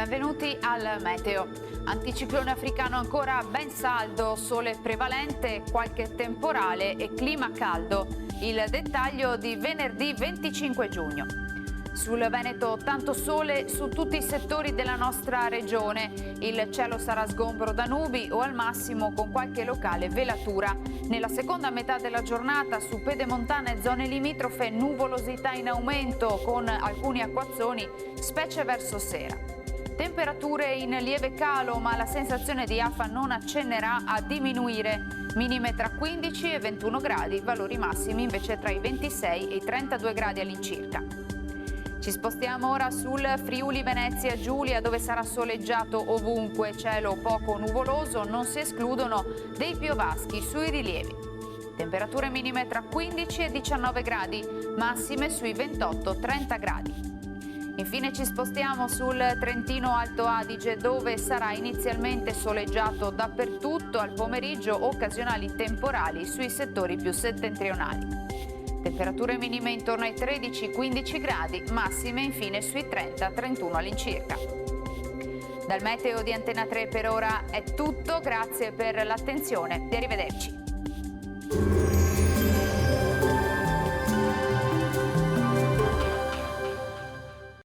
Benvenuti al Meteo. Anticiclone africano ancora ben saldo, sole prevalente, qualche temporale e clima caldo. Il dettaglio di venerdì 25 giugno. Sul Veneto tanto sole su tutti i settori della nostra regione. Il cielo sarà sgombro da nubi o al massimo con qualche locale velatura. Nella seconda metà della giornata su pedemontane e zone limitrofe nuvolosità in aumento con alcuni acquazzoni, specie verso sera. Temperature in lieve calo, ma la sensazione di afa non accennerà a diminuire. Minime tra 15 e 21 gradi, valori massimi invece tra i 26 e i 32 gradi all'incirca. Ci spostiamo ora sul Friuli Venezia Giulia, dove sarà soleggiato ovunque, cielo poco nuvoloso, non si escludono dei piovaschi sui rilievi. Temperature minime tra 15 e 19 gradi, massime sui 28-30 gradi. Infine ci spostiamo sul Trentino Alto Adige, dove sarà inizialmente soleggiato dappertutto, al pomeriggio occasionali temporali sui settori più settentrionali. Temperature minime intorno ai 13-15 gradi, massime infine sui 30-31 all'incirca. Dal Meteo di Antena 3 per ora è tutto, grazie per l'attenzione e arrivederci.